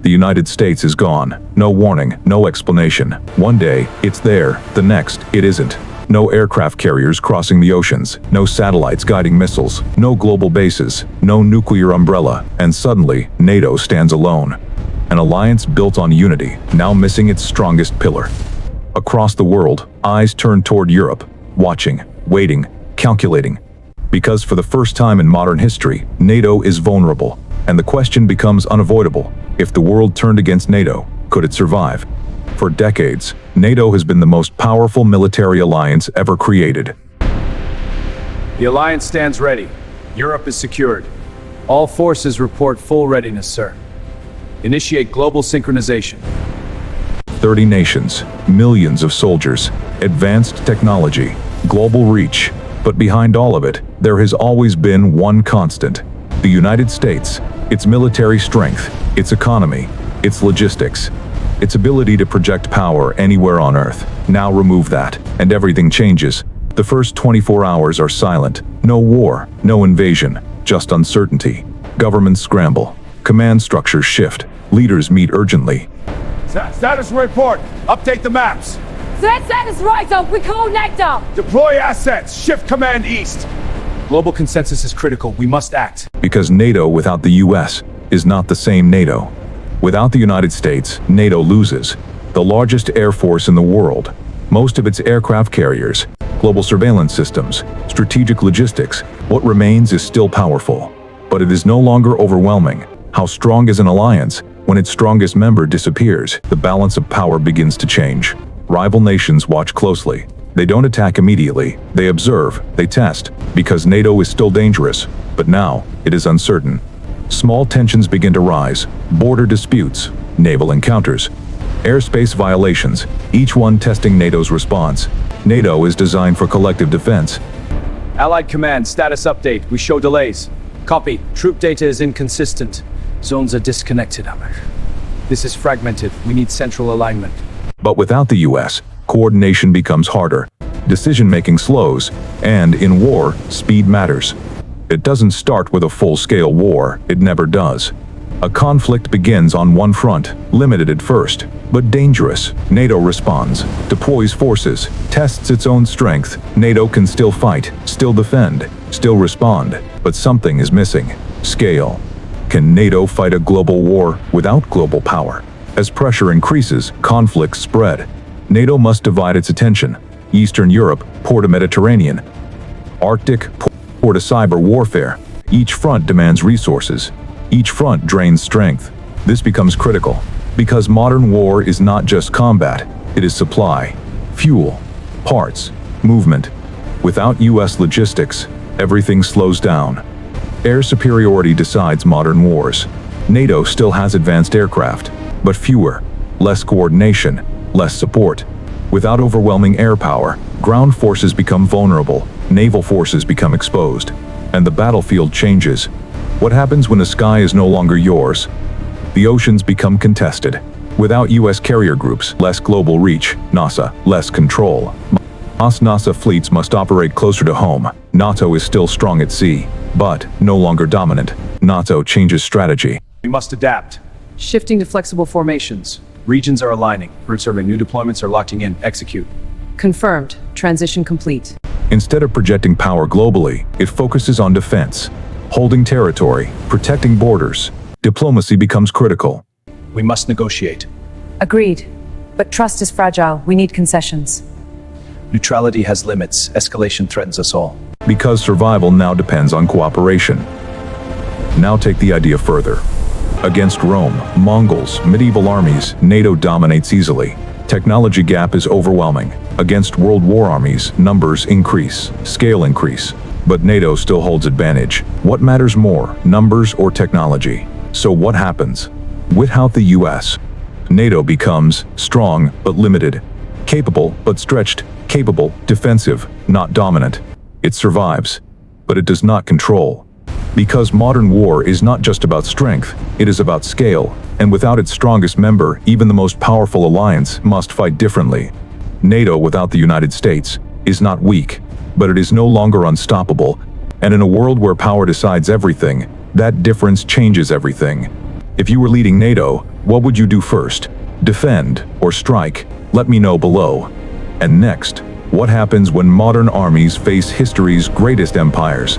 The United States is gone. No warning, no explanation. One day, it's there, the next, it isn't. No aircraft carriers crossing the oceans, no satellites guiding missiles, no global bases, no nuclear umbrella, and suddenly, NATO stands alone. An alliance built on unity, now missing its strongest pillar. Across the world, eyes turn toward Europe, watching, waiting, calculating. Because for the first time in modern history, NATO is vulnerable, and the question becomes unavoidable. If the world turned against NATO, could it survive? For decades, NATO has been the most powerful military alliance ever created. The alliance stands ready. Europe is secured. All forces report full readiness, sir. Initiate global synchronization. 30 nations, millions of soldiers, advanced technology, global reach. But behind all of it, there has always been one constant: the United States, its military strength, its economy, its logistics, its ability to project power anywhere on Earth. Now remove that, and everything changes. The first 24 hours are silent. No war, no invasion, just uncertainty. Governments scramble. Command structures shift. Leaders meet urgently. Status report. Update the maps. Threat status rising. We call NATO. Deploy assets. Shift command east. Global consensus is critical. We must act. Because NATO without the US is not the same NATO. Without the United States, NATO loses. The largest air force in the world, most of its aircraft carriers, global surveillance systems, strategic logistics. What remains is still powerful, but it is no longer overwhelming. How strong is an alliance when its strongest member disappears? The balance of power begins to change. Rival nations watch closely. They don't attack immediately. They observe, they test, because NATO is still dangerous, but now it is uncertain. Small tensions begin to rise, border disputes, naval encounters, airspace violations, each one testing NATO's response. NATO is designed for collective defense. Allied command, status update. We show delays. Copy. Troop data is inconsistent. Zones are disconnected. This is fragmented. We need central alignment. But without the US, coordination becomes harder. Decision-making slows, and in war, speed matters. It doesn't start with a full-scale war, it never does. A conflict begins on one front, limited at first, but dangerous. NATO responds, deploys forces, tests its own strength. NATO can still fight, still defend, still respond, but something is missing: scale. Can NATO fight a global war without global power? As pressure increases, conflicts spread. NATO must divide its attention. Eastern Europe, port to Mediterranean. Arctic, port to cyber warfare. Each front demands resources. Each front drains strength. This becomes critical, because modern war is not just combat, it is supply, fuel, parts, movement. Without US logistics, everything slows down. Air superiority decides modern wars. NATO still has advanced aircraft, but fewer, less coordination, less support. Without overwhelming air power, ground forces become vulnerable, naval forces become exposed, and the battlefield changes. What happens when the sky is no longer yours? The oceans become contested. Without US carrier groups, less global reach, NASA, less control. NASA fleets must operate closer to home. NATO is still strong at sea, but no longer dominant. NATO changes strategy. We must adapt. Shifting to flexible formations. Regions are aligning. Route survey, new deployments are locking in. Execute. Confirmed. Transition complete. Instead of projecting power globally, it focuses on defense. Holding territory, protecting borders. Diplomacy becomes critical. We must negotiate. Agreed. But trust is fragile. We need concessions. Neutrality has limits. Escalation threatens us all. Because survival now depends on cooperation. Now take the idea further. Against Rome, Mongols, medieval armies, NATO dominates easily. Technology gap is overwhelming. Against World War armies, numbers increase, scale increase. But NATO still holds advantage. What matters more, numbers or technology? So what happens? Without the US, NATO becomes strong but limited, capable but stretched, capable, defensive, not dominant. It survives, but it does not control. Because modern war is not just about strength, it is about scale, and without its strongest member, even the most powerful alliance must fight differently. NATO without the United States is not weak, but it is no longer unstoppable, and in a world where power decides everything, that difference changes everything. If you were leading NATO, what would you do first? Defend or strike? Let me know below. And next, what happens when modern armies face history's greatest empires?